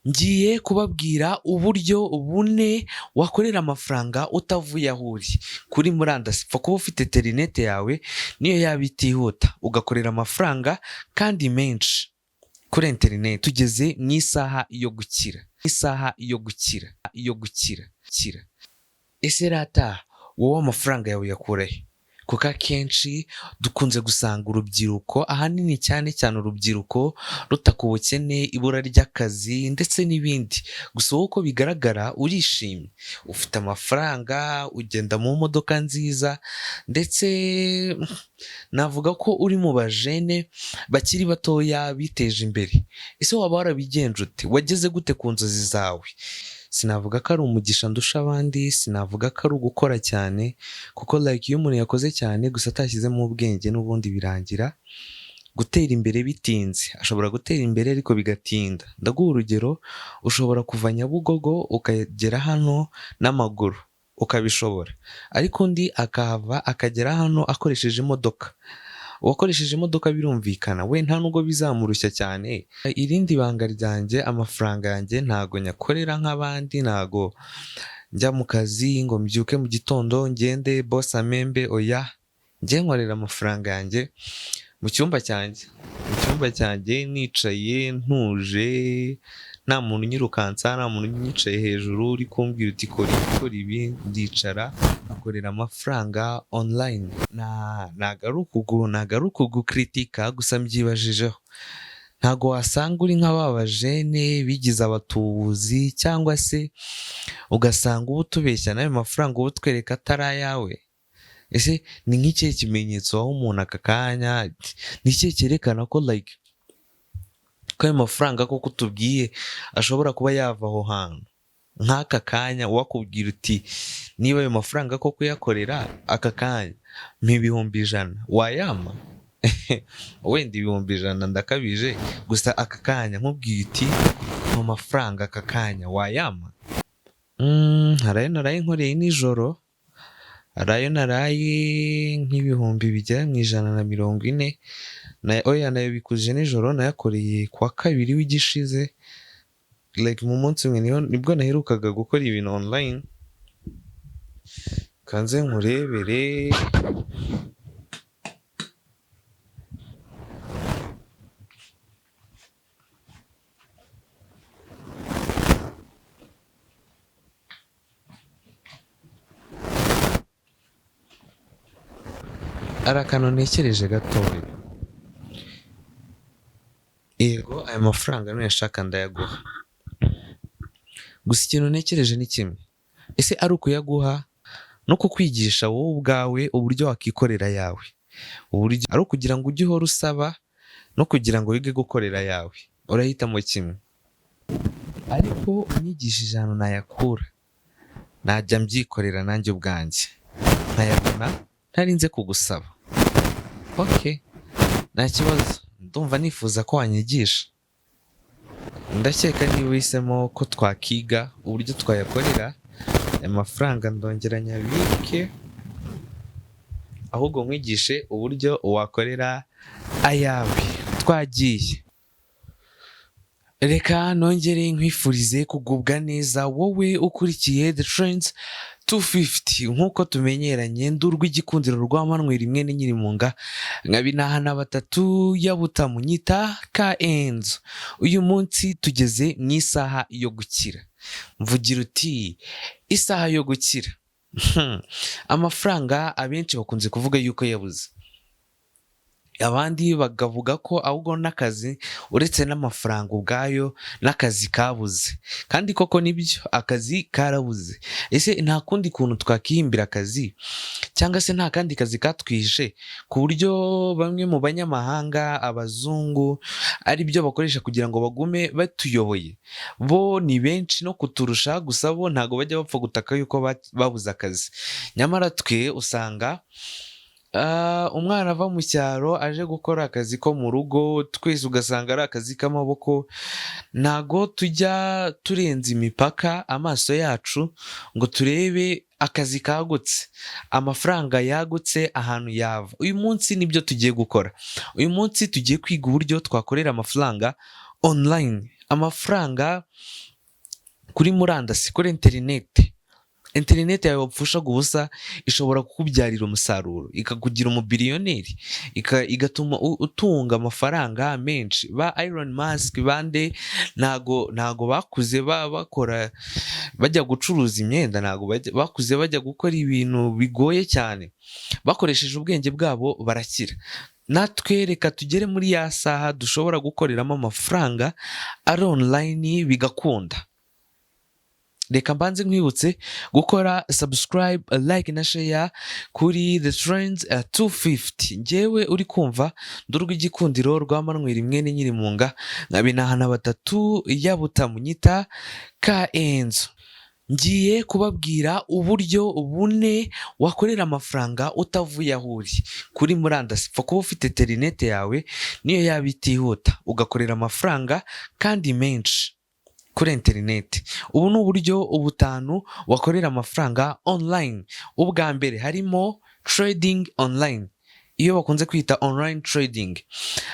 Ngiye kubabwira uburyo bune wakorera amafaranga utavuye aho uri kuri murandasi. Pfa kuba ufite interineti yawe niyo yaba itihuta, ugakorera amafaranga kandi menshi kuri interineti. Tugeze mu isaha yo gukira, kira. Ese rata wowe amafaranga yawe yakurahe? Kuko akenshi dukunze gusanga urubyiruko, ahanini cyane urubyiruko, ruta ku bukene, ibura ry'akazi ndetse n'ibindi. Gusa wowe uko bigaragara urishimye, ufite amafaranga, ugenda mu modoka nziza, ndetse navuga ko uri mu bajene bakiri batoya biteje imbere. Ese waba warabigenje ute? Wageze gute ku nzozi zawe? Sinavuga ko ari umugisha ndusha abandi, sinavuga ko ari ugukora cyane, kuko iyo umuntu yakoze cyane gusa atashyizemo ubwenge n'ubundi birangira. Gutera imbere bitinze, ashobora gutera imbere ariko bigatinda. Ndaguha urugero, ushobora kuva Nyabugogo ukagera hano n'amaguru ukabishobora, ariko undi akahava akagera hano akoresheje imodoka. Uwakoresheje imodoka birumvikana, we nta nubwo bizamurushya cyane. Irindi banga ryanjye, amafaranga yanjye ntago nyakorera nk'abandi, ntago njya mu kazi ngo mbyuke mu gitondo ngende boss amembe, oya. Njye nkorera amafaranga yanjye mu cyumba cyanjye nicaye ntuje, nta muntu unyirukansa, nta muntu unyicaye hejuru uri kumbwira uti kora ibi. Ndicara akorera amafaranga online. Ntago ari ukugukritika, gusa mbyibajijeho. Ntago wasanga uri nk'aba bajene bigize abatubuzi, cyangwa se ugasanga uba utubeshya n'ayo mafaranga uba utwereka atari ayawe. Ese ni nk'ikihe kimenyetso waha umuntu aka kanya? Ni ikihe cyerekana ko ko ayo mafaranga koko utubwiye ashobora kuba yava aho hantu? Nk'aka kanya wakubwira uti niba ayo mafaranga koko uyakorera aka kanya mpa ibihumbi 100, wayama? Wenda ibihumbi 100 ndakabije, gusa aka kanya nkubwiye uti mpa amafaranga aka kanya, wayama? Hari ayo naraye nkoreye nijoro, hari ayo naraye nk'ibihumbi bigera mu 140. Nayo bikuje nijoro, nayakoreye kuwa kabiri w'igishize. Mu munsi umwe nibwo naherukaga gukora ibintu online. Kanze nkurebere. Ari akantu ntekereje gatoya. Yego, aya mafaranga nuyashaka ndayaguha, gusa ikintu ntekereje ni kimwe. Ese ari ukuyaguha no kukwigisha wowe ubwawe uburyo wakikorera yawe? Uburyo ari ukugira ngo ujye uhora usaba no kugira ngo wige gukorera yawe? Urahitamo kimwe. Ariko unyigishije ahantu nayakura, najya mbyikorera nanjye ubwanjye, nkayabona ntarinze kugusaba. Okay, nta kibazo, ndumva nifuza ko wanyigisha. Ndakeka niba uhisemo ko twakiga uburyo twayakorera aya mafaranga, ndongera nyabike, ahubwo nkwigishe uburyo wakorera ayawe. Twagiye. Reka nongere nkwifurize kugubwa neza wowe ukurikiye The Trends 250. Nk'uko tumenyeranye, ndurwa igikundiro rwa Manuel mwene Nyirimunga, nkabinahana batatu ya Butamunyita ka Enzo. Uyu munsi tugeze mu isaha yo gukira. Mvugira uti isaha yo gukira. Amafaranga abenshi bakunze kuvuga yuko yabuze, abandi bakavuga ko ahubwo n'akazi, uretse n'amafaranga ubwayo, n'akazi kabuze. Kandi koko nibyo, akazi karabuze. Ese nta kundi kuntu twakihimbira akazi, cyangwa se nta kandi kazi katwihishe, ku buryo bamwe mu banyamahanga, abazungu, ari byo bakoresha kugira ngo bagume batuyoboye? Bo ni benshi no kuturusha, gusa bo ntago bajya bapfa gutaka yuko babuze akazi. Nyamara twe usanga umwana ava mu cyaro aje gukora akazi ko mu rugo, twese ugasanga ari akazi k'amaboko. Ntago tujya turenza imipaka amaso yacu ngo turebe akazi kagutse, amafaranga yagutse ahantu yava. Uyu munsi nibyo tugiye gukora. Uyu munsi tugiye kwiga uburyo twakorera amafaranga online, amafaranga kuri murandasi, kuri interineti yawe wapfushaga ubusa ishobora kukubyarira umusaruro, ikakugira umubiriyoneri, igatuma utunga amafaranga menshi. Ba Elon Musk bande ntago bakuze bakora bajya gucuruza imyenda, ntago bakuze bajya gukora ibintu bigoye cyane, bakoresheje ubwenge bwabo barakira. Natwe reka tugere muri ya saha dushobora gukoreramo amafaranga ari online bigakunda. Reka mbanze nkwibutse gukora subscribe, like na share kuri The Trends 250. Njyewe uri kumva ndurwa igikundiro rwa Manuel mwene Nyirimunga nkabinahana batatu ya Butamu, nyita Kaenzo. Ngiye kubabwira uburyo bune wakorera amafaranga utavuye aho uri kuri murandasi. Pfa kuba ufite interineti yawe niyo yaba itihuta, ugakorera amafaranga kandi menshi kuri interineti. Ubu ni uburyo butanu wakorera amafaranga online. Ubwa mbere harimo trading online, iyo bakunze kwita online trading.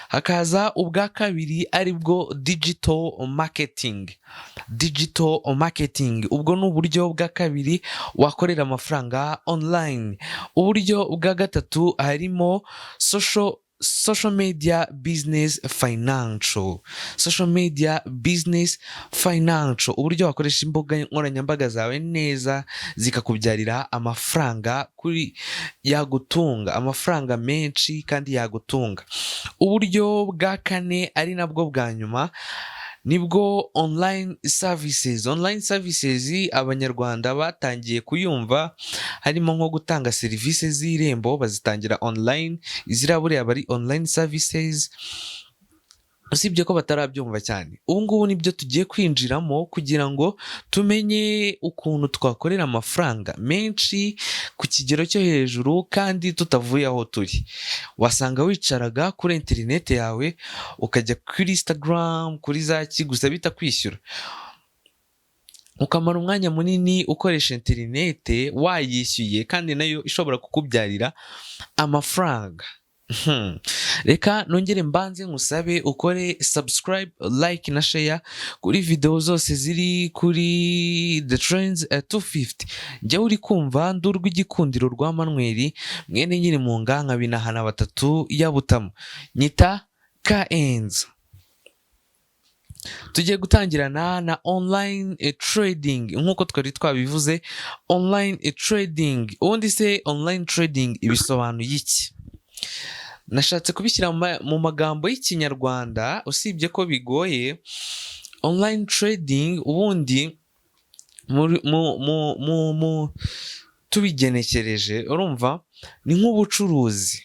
Hakaza ubwa kabiri aribwo digital marketing. Ubwo ni uburyo bwa kabiri wakorera amafaranga online. Uburyo bwa gatatu harimo social media business financial. Uburyo wakoresha imbuga nkoranyambaga zawe neza zikakubyarira amafaranga yagutunga, amafaranga menshi kandi yagutunga. Uburyo bwa kane ari nabwo bwa nyuma nibwo online services. Abanyarwanda batangiye kuyumva, harimo nko gutanga serivisi z'irembo bazitangira online, iziraburiya bari online services. Usibye ko batarabyumva cyane, ubu ngubu nibyo tugiye kwinjiramo kugira ngo tumenye ukuntu twakorera amafaranga menshi ku kigero cyo hejuru kandi tutavuye aho turi. Wasanga wicaraga kuri interineti yawe ukajya kuri Instagram, kuri zaki gusa bita kwishyura, ukamara umwanya munini ukoresha interineti wayishyuye kandi nayo ishobora kukubyarira amafaranga. Reka nongere mbanze ngusabe ukore subscribe, like na share kuri video zose ziri kuri The Trends 250. Njya uri kumva ndurwa igikundiro rwa Manuel mwene Nyirimunga nkabinahana batatu ya Butamu, nyita Kaenzo. Tugiye gutangirana na online trading. Nkuko twari twabivuze, online trading. Ubundi se online trading ibisobanuye iki? Nashatse kubishyira mu magambo y'Ikinyarwanda, usibye ko bigoye. Online trading ubundi tubigenekereje, urumva ni nk'ubucuruzi.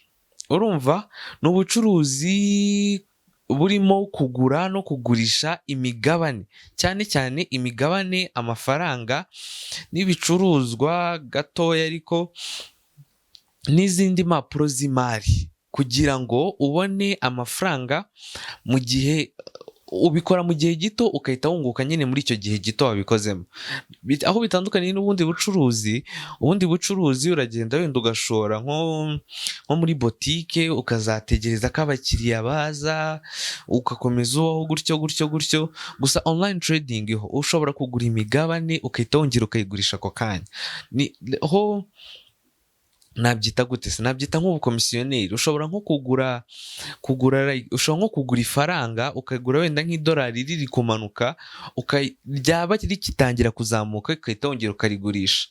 Urumva ni ubucuruzi burimo kugura no kugurisha imigabane, cyane cyane imigabane, amafaranga n'ibicuruzwa gatoya ariko n'izindi mpapuro z'imari, kugira ngo ubone amafaranga mu gihe ubikora mu gihe gito ukahita wunguka nyine muri icyo gihe gito wabikozemo. Aho bitandukanye n'ubundi bucuruzi. Ubundi bucuruzi uragenda wenda ugashora nko muri botike, ukazategereza ko abakiriya baza, ugakomeza ubaho gutyo. Gusa online trading ho ushobora kugura imigabane ukahita wongera ukayigurisha ako kanya. Ho nabyita gute se? Nabyita nk'ubukomisiyoneri. Ushobora nko ushobora nko kugura ifaranga, ukagura wenda nk'idolari riri kumanuka, ryaba rikitangira kuzamuka ukahita wongera ukarigurisha.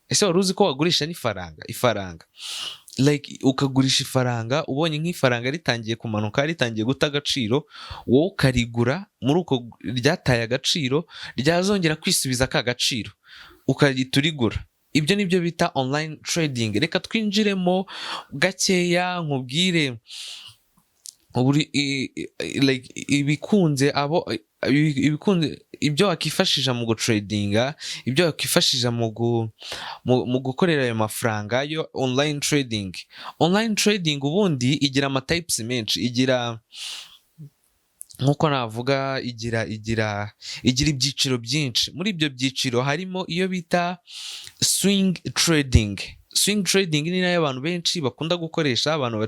Ese wari uzi ko wagurisha n'ifaranga? Like ukagurisha ifaranga, ubonye nk'ifaranga ritangiye kumanuka, ritangiye guta agaciro, wowe ukarigura muri uko ryataye agaciro, ryazongera kwisubiza ka gaciro ukahita urigura. Ibyo nibyo bita online trading. Reka twinjiremo gakeya nkubwire ibikunze ibyo wakifashisha mu gutradinga, ibyo wakifashisha mu gukorera ayo mafaranga yo online trading. Online trading ubundi igira amatypes menshi, igira nkuko navuga igira ibyiciro byinshi. Muri ibyo byiciro harimo iyo bita swing trading. swing trading ni nayo abantu benshi bakunda gukoresha, abantu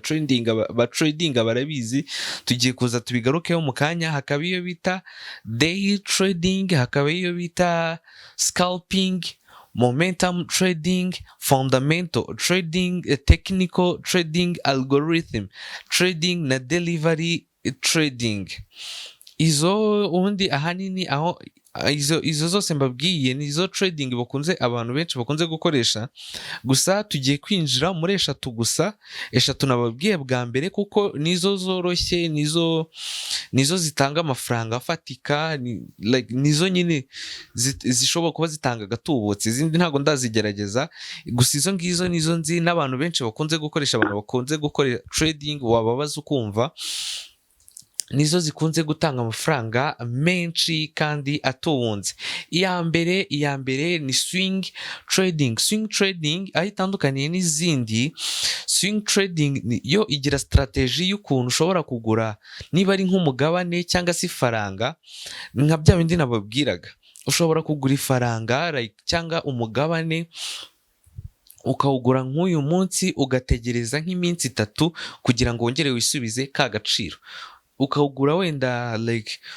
batradinga barabizi, tugiye kuza tubigarukeho mu kanya. Hakaba iyo bita day trading, hakaba iyo bita scalping, momentum trading, fundamental trading, technical trading, algorithm trading na delivery trading. Izo ubundi ahanini aho izo zose mbabwiye nizo trading abantu benshi bakunze gukoresha, gusa tugiye kwinjira muri eshatu gusa. Eshatu nababwiye bwa mbere kuko nizo zoroshye, nizo zitanga amafaranga afatika, nizo nyine zishobora kuba zitanga agatubutse. Izindi ntabwo ndazigerageza, gusa izo ngizo nizo nzi n'abantu benshi bakunze gukoresha, abantu bakunze gukora trading wababaza ukumva nizo zikunze gutanga amafaranga menshi kandi atubunze. Iya mbere ni swing trading. Swing trading aho itandukaniye n'izindi, swing trading yo igira strategy y'ukuntu ushobora kugura, niba ari nk'umugabane cyangwa se ifaranga, nka bya bindi nababwiraga, ushobora kugura ifaranga cyangwa umugabane ukawugura nk'uyu munsi, ugategereza nk'iminsi 3 kugira ngo wongere wisubize ka gaciro. Ukawugura wenda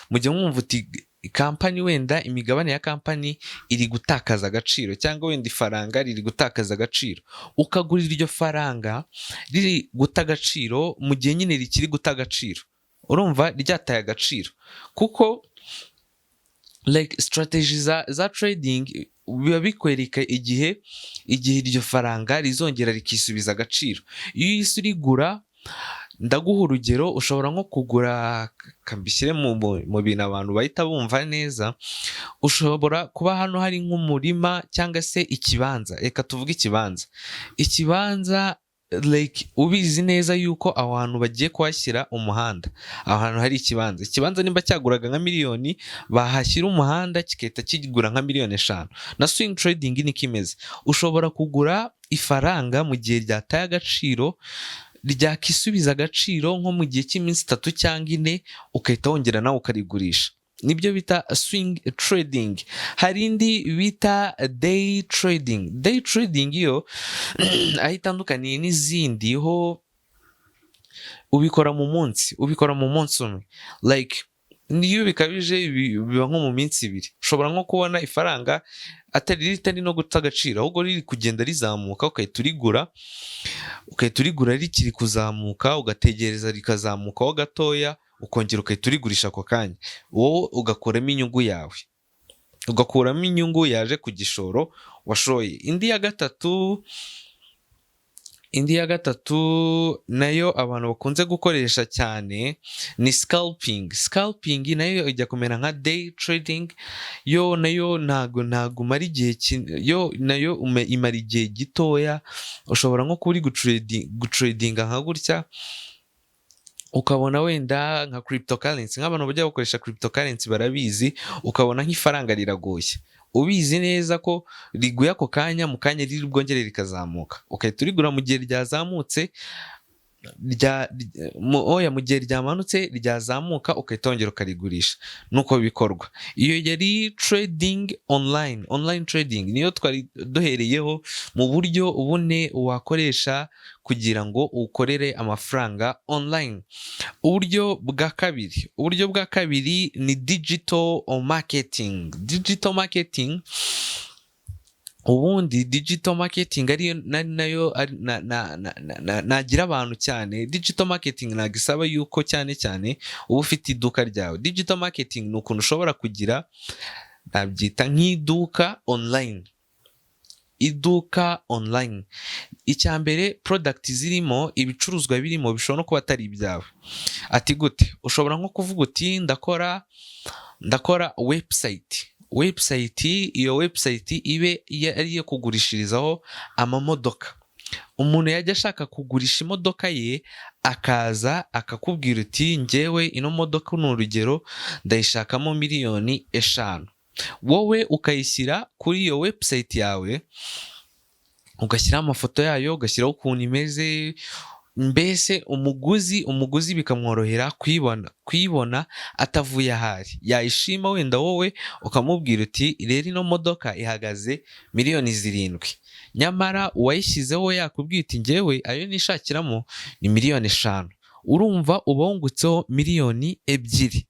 mujye mwumva uti kampani, wenda imigabane ya kampani iri gutakaza agaciro, cyangwa wenda ifaranga riri gutakaza agaciro, ukagurira iryo faranga riri guta agaciro mu gihe nyine rikiri guta agaciro, urumva ryataye agaciro. Kuko strategy za trading biba bikwereka igihe iryo faranga rizongera rikisubiza agaciro. Iyo uhise urigura, ndaguha urugero, ushobora nko kugura, kambishyire mu bintu abantu bahita bumva neza, ushobora kuba hano hari nk'umurima cyangwa se ikibanza, reka tuvuge ikibanza ubizi neza yuko aho hantu bagiye kuhashyira umuhanda, aho hantu hari ikibanza nimba cyaguraga nka miliyoni, bahashyira umuhanda kigahita kigura nka miliyoni 5. Na swing trading niko imeze, ushobora kugura ifaranga mu gihe ryataye agaciro, ryakisubiza agaciro nko mu gihe cy'iminsi 3 cyangwa 4, ukahita wongera nawe ukarigurisha. Nibyo bita swing trading. Hari indi bita day trading. Day trading yo aho itandukaniye n'izindi, ho ubikora mu munsi umwe, niyo bikabije biba nko mu minsi 2. Ushobora nko kubona ifaranga ritari no guta agaciro, ahubwo riri kugenda rizamuka, ukahita urigura rikiri kuzamuka, ugategereza rikazamukaho gatoya, ukongera ukahita urigurisha ako kanya, wowe ugakuramo inyungu yawe, ugakuramo inyungu yaje ku gishoro washoye. Indi ya gatatu nayo abantu bakunze gukoresha cyane ni scalping. Scalping nayo ijya kumera nka day trading, yo nayo ntago umara igihe, yo nayo imara igihe gitoya. Ushobora nko kuri gutradinga nka gutya, ukabona wenda nka cryptocurrency, nk'abantu bajya gukoresha cryptocurrency barabizi, ukabona nk'ifaranga riragoye, ubizi neza ko riguye ako kanya, mu kanya riri bwongere rikazamuka, ukahita urigura mu gihe ryazamutse, mu gihe ryamanutse ryazamuka, ukahita wongera ukarigurisha. Nuko bikorwa. Iyo yari trading online trading, niyo twari duhereyeho mu buryo bune wakoresha kugira ngo ukorere amafaranga online. Uburyo bwa kabiri ni digital marketing. Ubundi digital marketing ariyo nayo nagira abantu cyane. Digital marketing ntabwo isaba yuko cyane uba ufite iduka ryawe. Digital marketing ni ukuntu ushobora kugira, nabyita nk'iduka online. Icya mbere, product zirimo, ibicuruzwa birimo bishobora no kuba atari ibyawe. Ati gute? Ushobora nko kuvuga uti ndakora website, iyo website ibe ari iyo kugurishirizaho amamodoka. Umuntu yajya ashaka kugurisha imodoka ye, akaza akakubwira uti njyewe ino modoka ni urugero ndayishakamo 5 miliyoni. Wowe ukayishyira kuri iyo website yawe, ugashyiraho amafoto yayo, ugashyiraho ukuntu imeze, mbese umuguzi bikamworohera kuyibona atavuye ahari, yayishima wenda wowe ukamubwira uti rero ino modoka ihagaze miliyoni 7, nyamara uwayishyizeho yakubwiye uti njyewe ayo nishakiramo ni miliyoni 5, urumva uba wungutseho miliyoni 2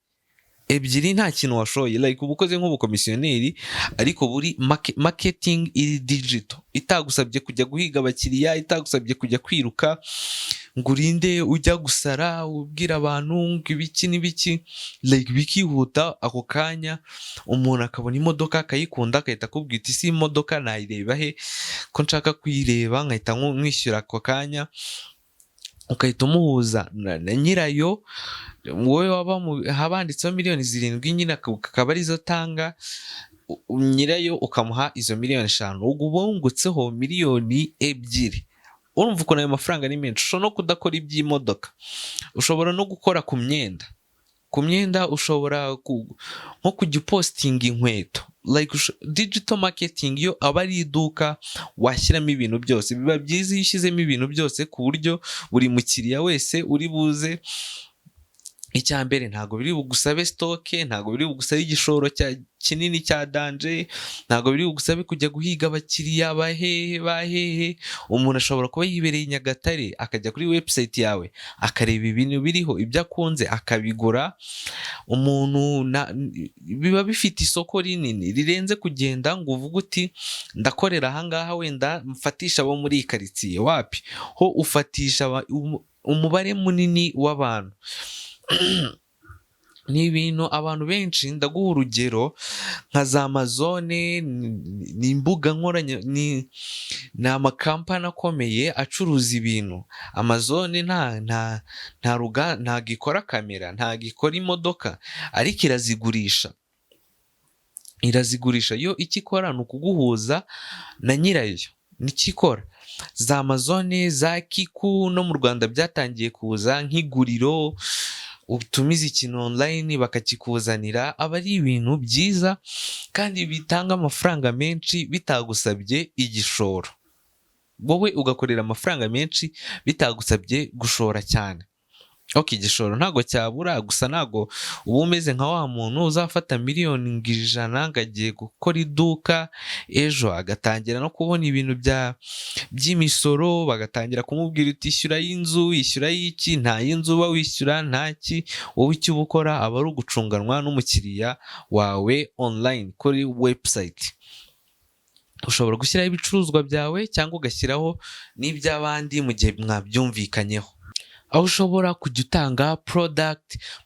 nta kintu washoye, like uba ukoze nk'ubukomisiyoneri ariko buri marketing iri digital, itagusabye kujya guhiga abakiriya, itagusabye kujya kwiruka ngo urinde ujya gusara ubwira abantu ngo ibiki n'ibiki, like bikihuta ako kanya umuntu akabona imodoka akayikunda akahita akubwira iti si imodoka nayireba he ko nshaka kuyireba, nkahita mwishyura ako kanya, ukahita umuhuza na nyirayo, wowe habanditseho miliyoni 7 nyine akaba arizo tanga, nyirayo ukamuha izo miliyoni 5, ubwo uba wungutseho miliyoni 2. urumva ukuntu ayo mafaranga ari menshi. Ushobora no kudakora iby'imodoka, ushobora no gukora ku myenda ushobora nko kujya upostinga inkweto, like digital marketing yo aba ari iduka washyiramo ibintu byose. Biba byiza iyo ushyizemo ibintu byose ku buryo buri mukiriya wese uri buze, icya mbere ntabwo biri bugusabe stoke, ntabwo biri bugusabe igishoro kinini cya danje, ntabwo biri bugusabe kujya guhiga abakiriya bahehe. Umuntu ashobora kuba yibereye i Nyagatare akajya kuri website yawe akareba ibintu biriho, ibyo akunze akabigura. Umuntu biba bifite isoko rinini rirenze kugenda ngo uvuge uti ndakorera ahangaha wenda mfatisha abo muri karitsiye, wapi ho ufatisha umubare munini w'abantu. Ni ibintu abantu benshi, ndaguha urugero nka za Amazone, ni imbuga nkoranya, ni amakampani akomeye acuruza ibintu. Amazone ntabwo ikora kamera, ntabwo ikora imodoka, ariko irazigurisha. Yo icyo ikora ni ukuguhuza na nyirayo, nicyo ikora. Za Amazone, za Kiku no mu Rwanda byatangiye kuza nk'iguriro, utumiza ikintu online bakakikuzanira. Aba ari ibintu byiza kandi bitanga amafaranga menshi bitagusabye igishoro, wowe ugakorera amafaranga menshi bitagusabye gushora cyane. Igishoro ntabwo cyabura, gusa ntabwo uba umeze nka wa muntu uzafata miliyoni 100 ngo agiye gukora iduka, ejo agatangira no kubona ibintu by'imisoro, bagatangira kumubwira uti ishyura y'inzu, ishyura y'iki, nta y'inzu uba wishyura, ntaki. Wowe icyo uba ukora aba ari ugucunganwa n'umukiriya wawe online kuri website. Ushobora gushyiraho ibicuruzwa byawe cyangwa ugashyiraho n'iby'abandi mu gihe mwabyumvikanyeho, aho ushobora kujya utanga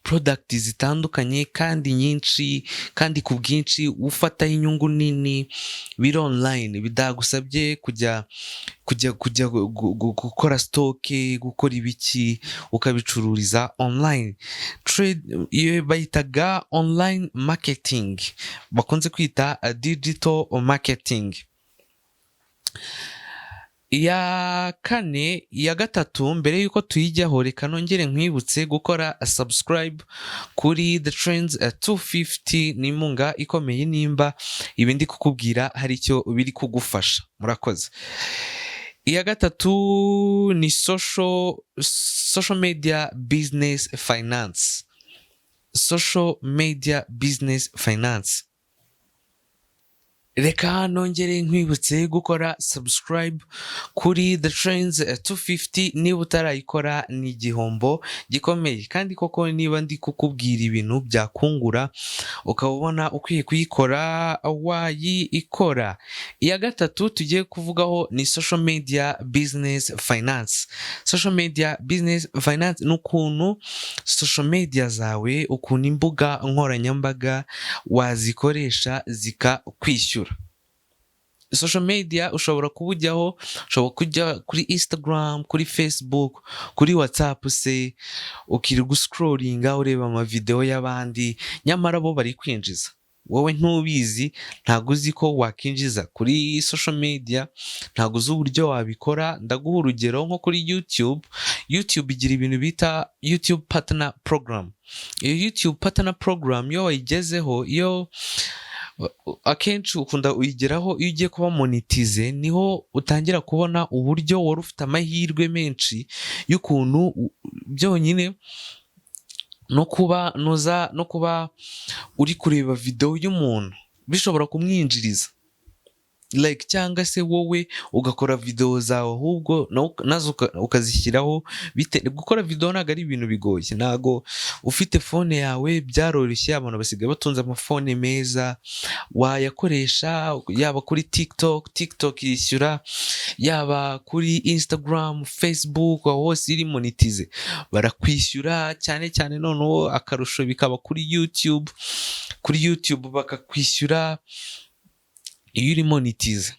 product zitandukanye kandi nyinshi kandi ku bwinshi, ufataho inyungu nini, biri online, bidagusabye kujya gukora stoke, gukora ibiki, ukabicururiza online. Iyo bayitaga online marketing, bakunze kwita digital marketing. Iya gatatu, mbere yuko tuyijyaho reka nongere nkwibutse gukora subscribe kuri The Trends 250, ni inkunga ikomeye nimba ibi ndi kukubwira hari icyo biri kugufasha. Murakoze. Iya gatatu ni social media business finance. Social media business finance. Reka nongere nkwibutse gukora subscribe kuri The Trends 250 niba utarayikora. Ni igihombo gikomeye, kandi koko niba ndi kukubwira ibintu byakungura ukabona ukwiye kuyikora wayikora. Iya gatatu tugiye kuvugaho ni social media business finance. Social media business finance ni ukuntu social media zawe, ukuntu imbuga nkoranyambaga wazikoresha zikakwishyura. Social media ushobora kubujyaho, ushobora kujya kuri Instagram, kuri Facebook, kuri WhatsApp se, ukirirwa uscrollinga ureba amavideo y'abandi, nyamara bo bari kwinjiza, wowe ntubizi. Ntabwo uzi ko wakinjiza kuri social media, ntabwo uzi uburyo wabikora. Ndaguha urugero nko kuri YouTube igira ibintu bita YouTube Partner Program. Iyo YouTube Partner Program yo wayigezeho, iyo akenshi ukunda uyigeraho iyo ugiye kuba monetize, niho utangira kubona uburyo wari ufite amahirwe menshi y'ukuntu byonyine no kuba uri kureba video y'umuntu bishobora kumwinjiriza, like cyangwa se wowe ugakora video zawe ahubwo nazo ukazishyiraho. Gukora video ntabwo ari ibintu bigoye, ntabwo ufite phone yawe byaroroshye, abantu basigaye batunze amafone meza, wayakoresha yaba kuri TikTok yishyura, yaba kuri Instagram, Facebook, aho hose iri monetize barakwishyura cyane cyane. Noneho akarusho bikaba kuri YouTube bakakwishyura iyo uri monetize.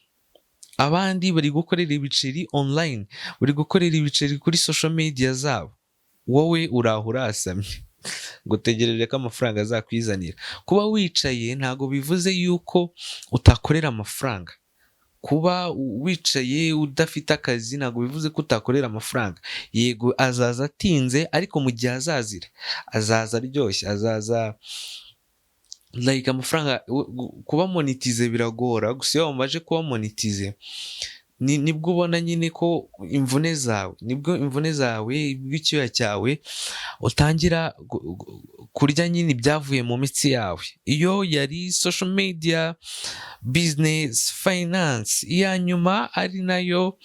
Abandi bari gukorera ibiceri online, bari gukorera ibiceri kuri social media zabo, wowe uraho urasamye ngo utegereje ko amafaranga azakwizanira. Kuba wicaye ntabwo bivuze yuko utakorera amafaranga. Kuba wicaye udafite akazi ntabwo bivuze ko utakorera amafaranga. Yego azaza atinze, ariko mu gihe azazira azaza aryoshye, azaza like amafaranga. Kuba monetize biragora, gusa iyo wamaze kuba monetize nibwo ubona nyine ko imvune zawe icyuya cyawe utangira kurya nyine ibyavuye mu mitsi yawe. Iyo yari social media, business, finance, iya nyuma ari nayo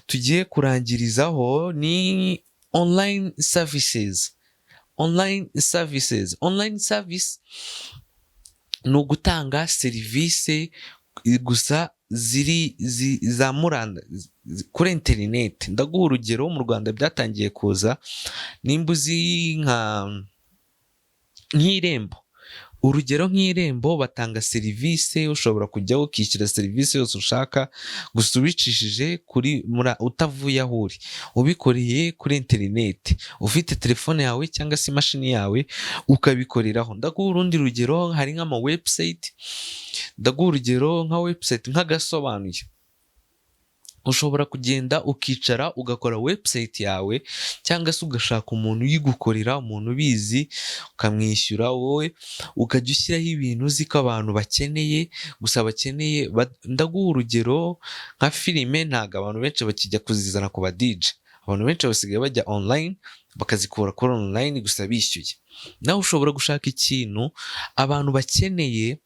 tugiye kurangirizaho ni online services. Online service ni ugutanga serivisi gusa za muranda kuri interineti. Ndaguha urugero, mu Rwanda byatangiye kuza, nimba uzi nk'Irembo. Urugero nk'Irembo batanga serivisi, ushobora kujyaho ukishyura serivisi yose ushaka, gusa ubicishije utavuye aho uri, ubikoreye kuri interineti, ufite telefone yawe cyangwa se imashini yawe ukabikoreraho. Ndaguha urundi rugero, hari nk'ama website. Ndaguha urugero nka website nk'Agasobanuye. Ushobora kugenda ukicara ugakora website yawe, cyangwa se ugashaka umuntu uyigukorera, umuntu ubizi, ukamwishyura, wowe ukajya ushyiraho ibintu uzi ko abantu bakeneye, gusa bakeneye. Ndaguha urugero nka filime, ntabwo abantu benshi bakijya kuzizana ku ba DJ. Abantu benshi basigaye bajya online bakazikura kuri online gusa bishyuye. Nawe ushobora gushaka ikintu abantu bakeneye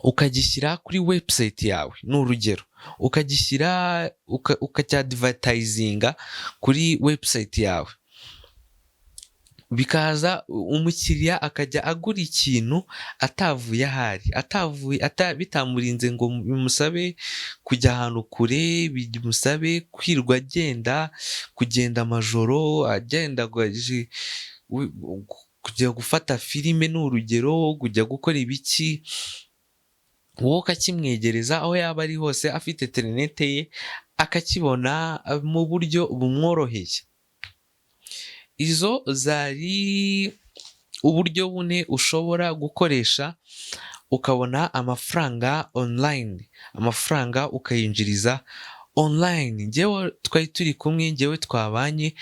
ukagishyira kuri website yawe, ni urugero, ukagishyira ukacyadvertisinga kuri website yawe, bikaza umukiriya akajya agura ikintu atavuye ahari, bitamurinze ngo bimusabe kujya ahantu kure, bimusabe kwirwa kugenda amajoro agenda kujya gufata filime, ni urugero, kujya gukora ibiki. Wowe ukakimwegereza aho yaba ari hose, afite interinete ye akakibona mu buryo bumworoheye. Izo zari uburyo bune ushobora gukoresha ukabona amafaranga online, amafaranga ukayinjiriza online. Njyewe twari turi kumwe, njyewe twabanye,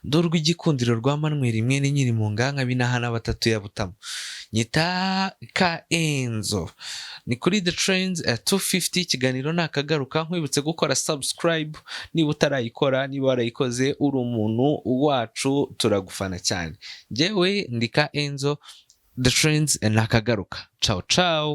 ndorwa igikundiro rwa Manuel mwene nyiri mu nganga binahana batatu ya Butamu, nyita Kaenzo. Ni kuri The Trends 250. Ikiganiro nakagaruka, nkwibutse gukora subscribe niba utarayikora. Niba warayikoze uri umuntu wacu, turagufana cyane. Njyewe ndi Kaenzo, The Trends nakagaruka. Ciao ciao.